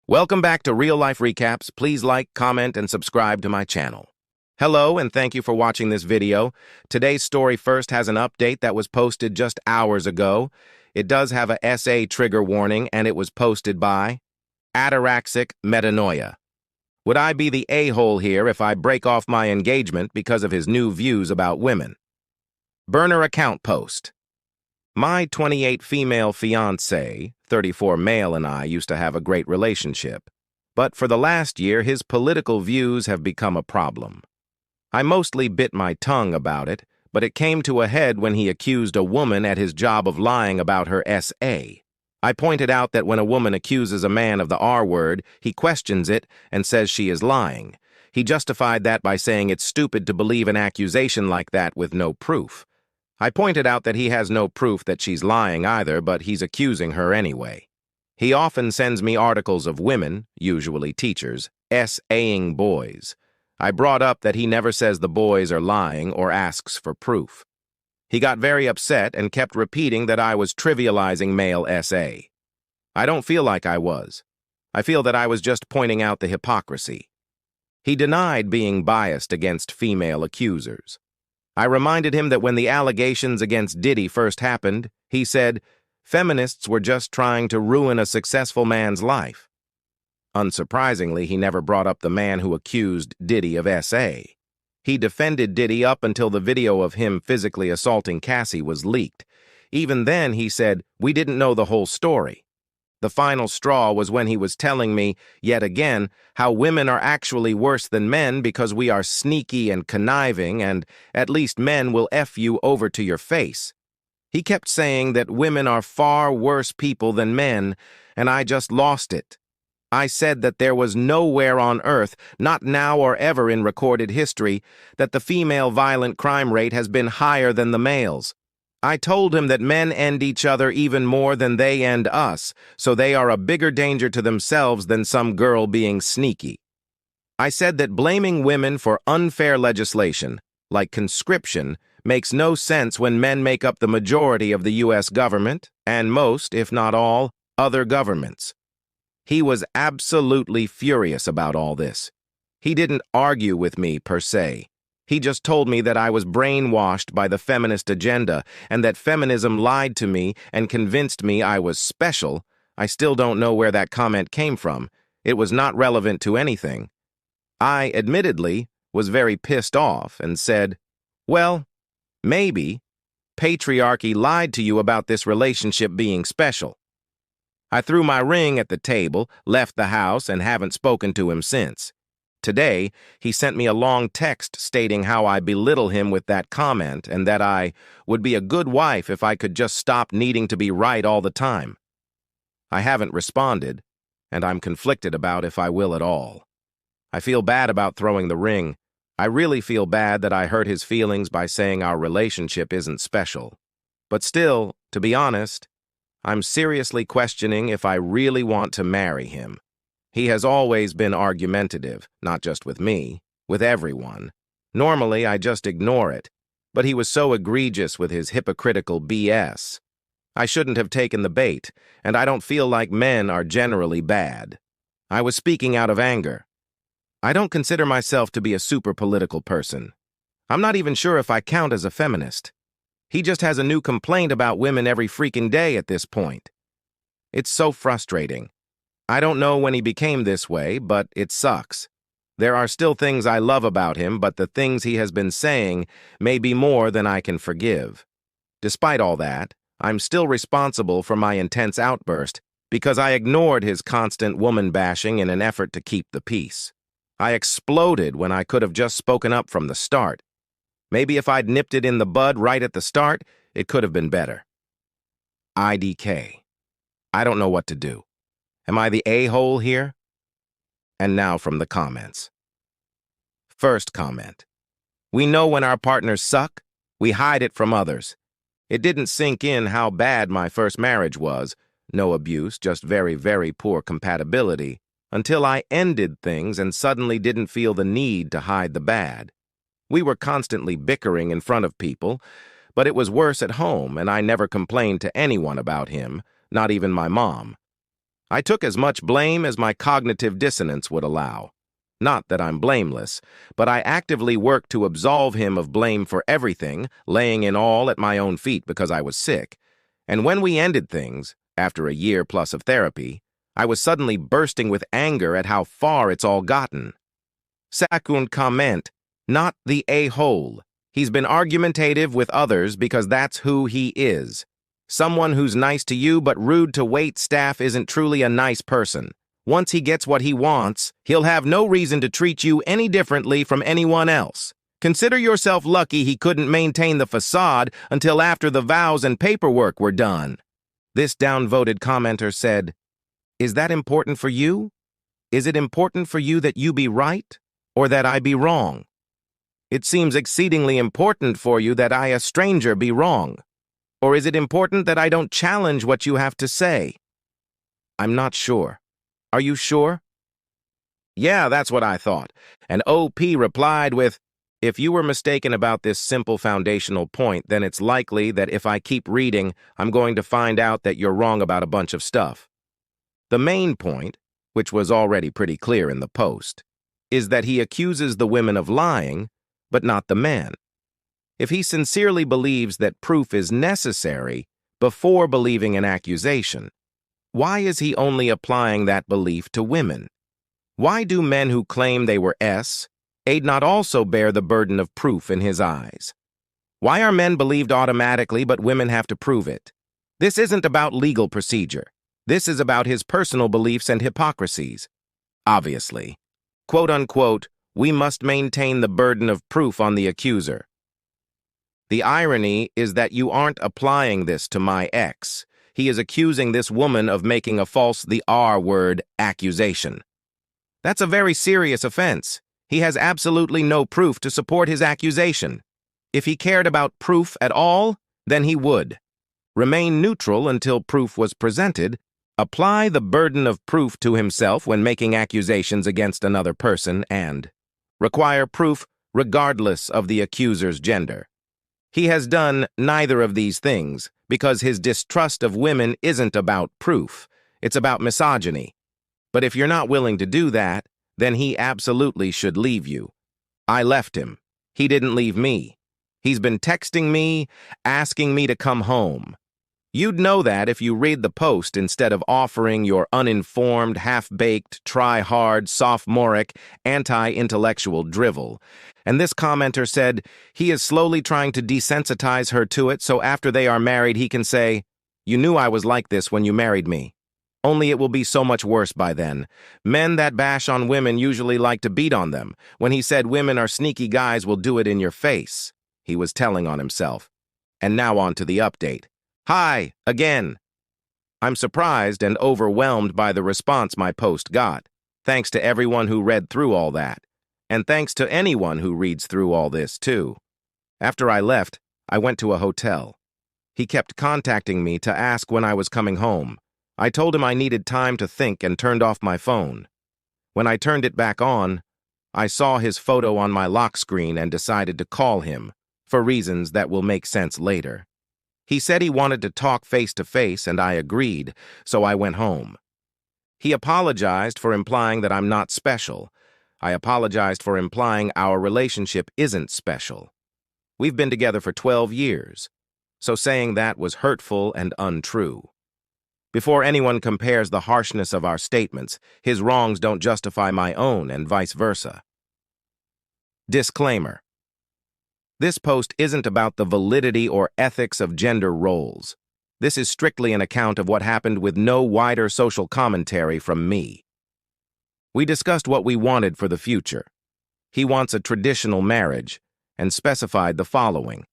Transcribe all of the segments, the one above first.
Welcome back to Real Life Recaps. Please like, comment, and subscribe to my channel. Hello, and thank you for watching this video. Today's story first has an update that was posted just hours ago. It does have a SA trigger warning, and it was posted by Ataraxic Metanoia. Would I be the a-hole here if I break off my engagement because of his new views about women? Burner account post. My 28 female fiancé, 34 male, and I used to have a great relationship. But for the last year, his political views have become a problem. I mostly bit my tongue about it, but it came to a head when he accused a woman at his job of lying about her SA. I pointed out that when a woman accuses a man of the R word, he questions it and says she is lying. He justified that by saying it's stupid to believe an accusation like that with no proof. I pointed out that he has no proof that she's lying either, but he's accusing her anyway. He often sends me articles of women, usually teachers, SA-ing boys. I brought up that he never says the boys are lying or asks for proof. He got very upset and kept repeating that I was trivializing male SA. I don't feel like I was. I feel that I was just pointing out the hypocrisy. He denied being biased against female accusers. I reminded him that when the allegations against Diddy first happened, he said, feminists were just trying to ruin a successful man's life. Unsurprisingly, he never brought up the man who accused Diddy of SA. He defended Diddy up until the video of him physically assaulting Cassie was leaked. Even then, he said, we didn't know the whole story. The final straw was when he was telling me, yet again, how women are actually worse than men because we are sneaky and conniving and at least men will F you over to your face. He kept saying that women are far worse people than men, and I just lost it. I said that there was nowhere on earth, not now or ever in recorded history, that the female violent crime rate has been higher than the males. I told him that men end each other even more than they end us, so they are a bigger danger to themselves than some girl being sneaky. I said that blaming women for unfair legislation, like conscription, makes no sense when men make up the majority of the U.S. government, and most, if not all, other governments. He was absolutely furious about all this. He didn't argue with me, per se. He just told me that I was brainwashed by the feminist agenda and that feminism lied to me and convinced me I was special. I still don't know where that comment came from. It was not relevant to anything. I, admittedly, was very pissed off and said, well, maybe patriarchy lied to you about this relationship being special. I threw my ring at the table, left the house, and haven't spoken to him since. Today, he sent me a long text stating how I belittle him with that comment and that I would be a good wife if I could just stop needing to be right all the time. I haven't responded, and I'm conflicted about if I will at all. I feel bad about throwing the ring. I really feel bad that I hurt his feelings by saying our relationship isn't special. But still, to be honest, I'm seriously questioning if I really want to marry him. He has always been argumentative, not just with me, with everyone. Normally, I just ignore it, but he was so egregious with his hypocritical BS. I shouldn't have taken the bait, and I don't feel like men are generally bad. I was speaking out of anger. I don't consider myself to be a super political person. I'm not even sure if I count as a feminist. He just has a new complaint about women every freaking day at this point. It's so frustrating. I don't know when he became this way, but it sucks. There are still things I love about him, but the things he has been saying may be more than I can forgive. Despite all that, I'm still responsible for my intense outburst because I ignored his constant woman bashing in an effort to keep the peace. I exploded when I could have just spoken up from the start. Maybe if I'd nipped it in the bud right at the start, it could have been better. IDK. I don't know what to do. Am I the a-hole here? And now from the comments. First comment. We know when our partners suck, we hide it from others. It didn't sink in how bad my first marriage was, no abuse, just very, very poor compatibility, until I ended things and suddenly didn't feel the need to hide the bad. We were constantly bickering in front of people, but it was worse at home, and I never complained to anyone about him, not even my mom. I took as much blame as my cognitive dissonance would allow. Not that I'm blameless, but I actively worked to absolve him of blame for everything, laying it all at my own feet because I was sick. And when we ended things, after a year plus of therapy, I was suddenly bursting with anger at how far it's all gotten. Second comment, not the a-hole. He's been argumentative with others because that's who he is. Someone who's nice to you but rude to wait staff isn't truly a nice person. Once he gets what he wants, he'll have no reason to treat you any differently from anyone else. Consider yourself lucky he couldn't maintain the facade until after the vows and paperwork were done. This downvoted commenter said, "Is that important for you? Is it important for you that you be right, or that I be wrong? It seems exceedingly important for you that I, a stranger, be wrong. Or is it important that I don't challenge what you have to say?" I'm not sure. Are you sure? Yeah, that's what I thought. And OP replied with, "If you were mistaken about this simple foundational point, then it's likely that if I keep reading, I'm going to find out that you're wrong about a bunch of stuff." The main point, which was already pretty clear in the post, is that he accuses the women of lying, but not the men. If he sincerely believes that proof is necessary before believing an accusation, why is he only applying that belief to women? Why do men who claim they were aid not also bear the burden of proof in his eyes? Why are men believed automatically but women have to prove it? This isn't about legal procedure. This is about his personal beliefs and hypocrisies. Obviously, quote-unquote, we must maintain the burden of proof on the accuser. The irony is that you aren't applying this to my ex. He is accusing this woman of making a false, the R-word, accusation. That's a very serious offense. He has absolutely no proof to support his accusation. If he cared about proof at all, then he would remain neutral until proof was presented, apply the burden of proof to himself when making accusations against another person, and require proof regardless of the accuser's gender. He has done neither of these things because his distrust of women isn't about proof. It's about misogyny. But if you're not willing to do that, then he absolutely should leave you. I left him. He didn't leave me. He's been texting me, asking me to come home. You'd know that if you read the post instead of offering your uninformed, half-baked, try-hard, sophomoric, anti-intellectual drivel. And this commenter said he is slowly trying to desensitize her to it so after they are married he can say, "You knew I was like this when you married me. Only it will be so much worse by then. Men that bash on women usually like to beat on them. When he said women are sneaky guys will do it in your face," he was telling on himself. And now on to the update. Hi, again. I'm surprised and overwhelmed by the response my post got. Thanks to everyone who read through all that. And thanks to anyone who reads through all this, too. After I left, I went to a hotel. He kept contacting me to ask when I was coming home. I told him I needed time to think and turned off my phone. When I turned it back on, I saw his photo on my lock screen and decided to call him, for reasons that will make sense later. He said he wanted to talk face-to-face, and I agreed, so I went home. He apologized for implying that I'm not special. I apologized for implying our relationship isn't special. We've been together for 12 years, so saying that was hurtful and untrue. Before anyone compares the harshness of our statements, his wrongs don't justify my own and vice versa. Disclaimer. This post isn't about the validity or ethics of gender roles. This is strictly an account of what happened with no wider social commentary from me. We discussed what we wanted for the future. He wants a traditional marriage, and specified the following.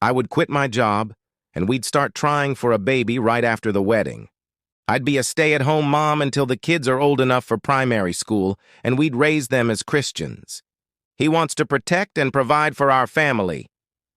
I would quit my job, and we'd start trying for a baby right after the wedding. I'd be a stay-at-home mom until the kids are old enough for primary school, and we'd raise them as Christians. He wants to protect and provide for our family,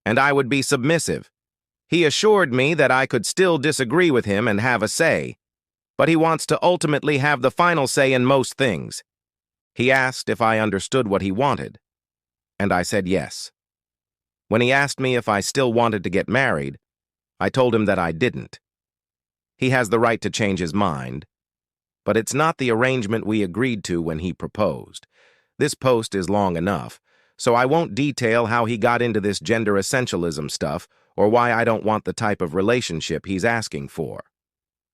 and I would be submissive. He assured me that I could still disagree with him and have a say, but he wants to ultimately have the final say in most things. He asked if I understood what he wanted, and I said yes. When he asked me if I still wanted to get married, I told him that I didn't. He has the right to change his mind, but it's not the arrangement we agreed to when he proposed. This post is long enough, so I won't detail how he got into this gender essentialism stuff or why I don't want the type of relationship he's asking for.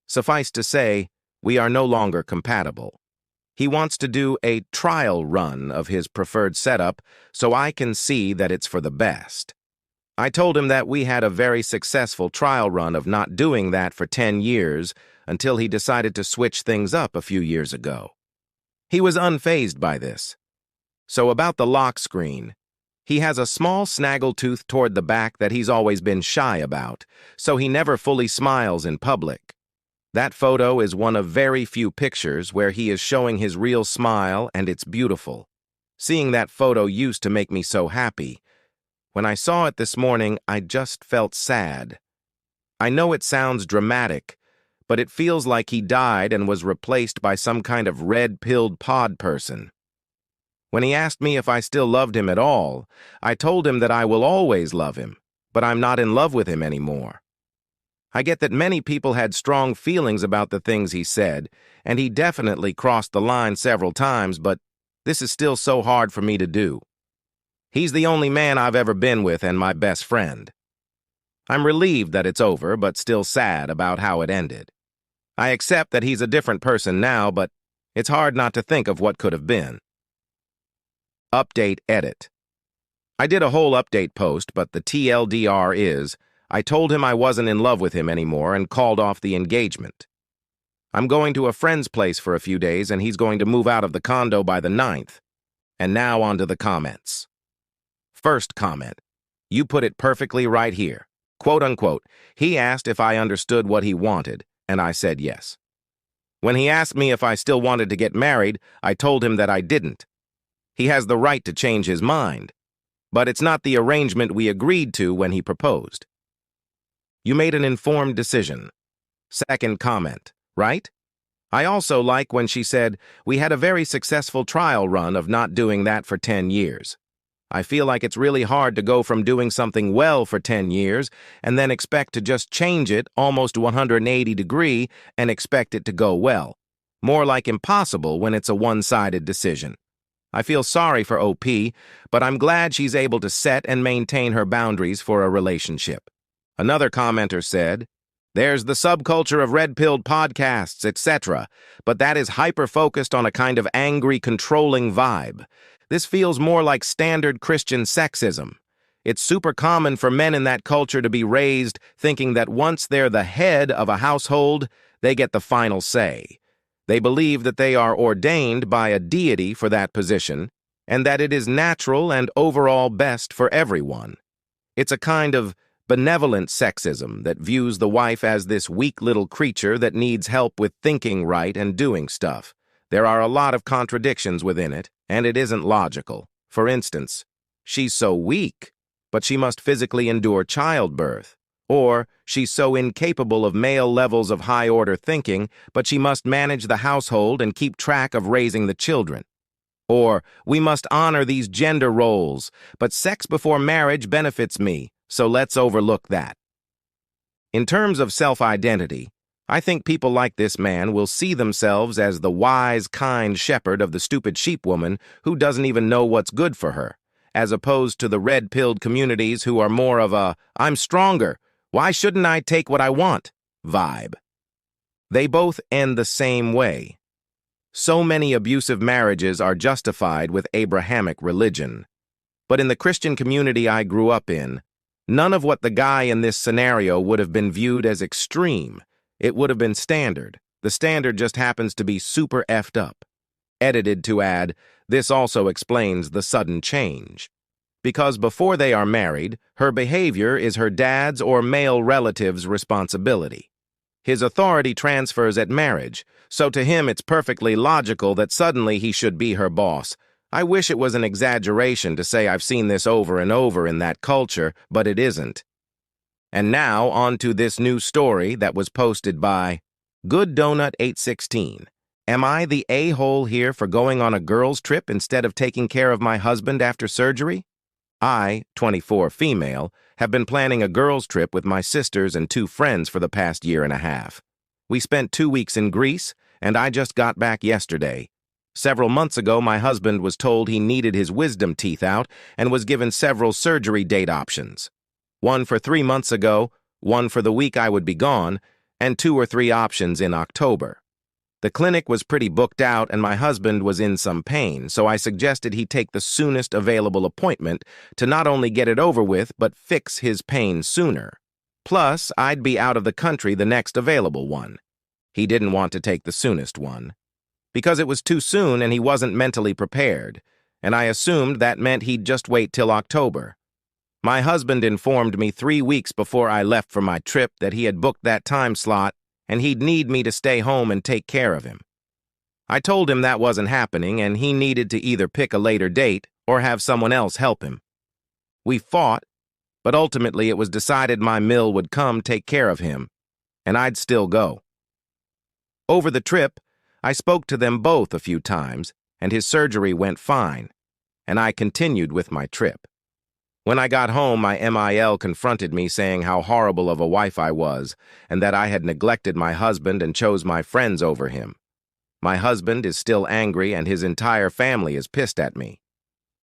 Suffice to say, we are no longer compatible. He wants to do a trial run of his preferred setup so I can see that it's for the best. I told him that we had a very successful trial run of not doing that for 10 years until he decided to switch things up a few years ago. He was unfazed by this. So about the lock screen, he has a small snaggletooth toward the back that he's always been shy about, so he never fully smiles in public. That photo is one of very few pictures where he is showing his real smile, and it's beautiful. Seeing that photo used to make me so happy. When I saw it this morning, I just felt sad. I know it sounds dramatic, but it feels like he died and was replaced by some kind of red-pilled pod person. When he asked me if I still loved him at all, I told him that I will always love him, but I'm not in love with him anymore. I get that many people had strong feelings about the things he said, and he definitely crossed the line several times, but this is still so hard for me to do. He's the only man I've ever been with and my best friend. I'm relieved that it's over, but still sad about how it ended. I accept that he's a different person now, but it's hard not to think of what could have been. Update edit. I did a whole update post, but the TLDR is, I told him I wasn't in love with him anymore and called off the engagement. I'm going to a friend's place for a few days and he's going to move out of the condo by the 9th. And now on to the comments. First comment. You put it perfectly right here. Quote unquote, he asked if I understood what he wanted, and I said yes. When he asked me if I still wanted to get married, I told him that I didn't. He has the right to change his mind, but it's not the arrangement we agreed to when he proposed. You made an informed decision. Second comment, right? I also like when she said, we had a very successful trial run of not doing that for 10 years. I feel like it's really hard to go from doing something well for 10 years and then expect to just change it almost 180 degrees and expect it to go well. More like impossible when it's a one-sided decision. I feel sorry for OP, but I'm glad she's able to set and maintain her boundaries for a relationship. Another commenter said, there's the subculture of red-pilled podcasts, etc., but that is hyper-focused on a kind of angry, controlling vibe. This feels more like standard Christian sexism. It's super common for men in that culture to be raised thinking that once they're the head of a household, they get the final say. They believe that they are ordained by a deity for that position, and that it is natural and overall best for everyone. It's a kind of benevolent sexism that views the wife as this weak little creature that needs help with thinking right and doing stuff. There are a lot of contradictions within it, and it isn't logical. For instance, she's so weak, but she must physically endure childbirth. Or, she's so incapable of male levels of high-order thinking, but she must manage the household and keep track of raising the children. Or, we must honor these gender roles, but sex before marriage benefits me, so let's overlook that. In terms of self-identity, I think people like this man will see themselves as the wise, kind shepherd of the stupid sheep woman who doesn't even know what's good for her, as opposed to the red-pilled communities who are more of a, I'm stronger, why shouldn't I take what I want vibe. They both end the same way. So many abusive marriages are justified with Abrahamic religion. But in the Christian community I grew up in, none of what the guy in this scenario would have been viewed as extreme. It would have been standard. The standard just happens to be super effed up. Edited to add, this also explains the sudden change. Because before they are married, her behavior is her dad's or male relative's responsibility. His authority transfers at marriage, so to him it's perfectly logical that suddenly he should be her boss. I wish it was an exaggeration to say I've seen this over and over in that culture, but it isn't. And now on to this new story that was posted by Good Donut 816. Am I the a-hole here for going on a girls' trip instead of taking care of my husband after surgery? I, 24 female, have been planning a girls' trip with my sisters and 2 friends for the past year and a half. We spent 2 weeks in Greece, and I just got back yesterday. Several months ago, my husband was told he needed his wisdom teeth out and was given several surgery date options. One for 3 months ago, one for the week I would be gone, and 2 or 3 options in October. The clinic was pretty booked out and my husband was in some pain, so I suggested he take the soonest available appointment to not only get it over with, but fix his pain sooner. Plus, I'd be out of the country the next available one. He didn't want to take the soonest one, because it was too soon and he wasn't mentally prepared, and I assumed that meant he'd just wait till October. My husband informed me 3 weeks before I left for my trip that he had booked that time slot and he'd need me to stay home and take care of him. I told him that wasn't happening and he needed to either pick a later date or have someone else help him. We fought, but ultimately it was decided my mill would come take care of him, and I'd still go. Over the trip, I spoke to them both a few times, and his surgery went fine, and I continued with my trip. When I got home, my MIL confronted me saying how horrible of a wife I was, and that I had neglected my husband and chose my friends over him. My husband is still angry, and his entire family is pissed at me.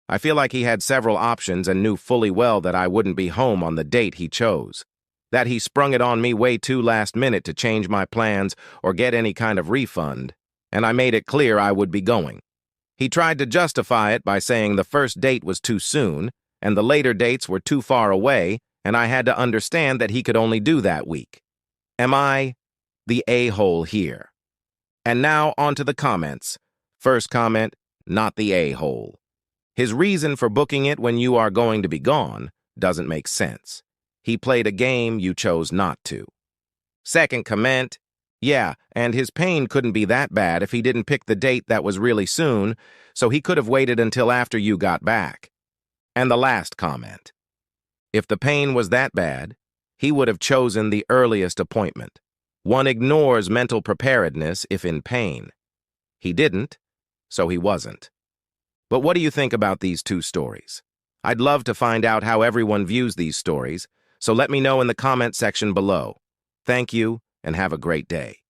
I feel like he had several options and knew fully well that I wouldn't be home on the date he chose. That he sprung it on me way too last minute to change my plans or get any kind of refund, and I made it clear I would be going. He tried to justify it by saying the first date was too soon, and the later dates were too far away, and I had to understand that he could only do that week. Am I the a-hole here? And now on to the comments. First comment, not the a-hole. His reason for booking it when you are going to be gone doesn't make sense. He played a game you chose not to. Second comment, yeah, and his pain couldn't be that bad if he didn't pick the date that was really soon, so he could have waited until after you got back. And the last comment. If the pain was that bad, he would have chosen the earliest appointment. One ignores mental preparedness if in pain. He didn't, so he wasn't. But what do you think about these two stories? I'd love to find out how everyone views these stories, so let me know in the comment section below. Thank you, and have a great day.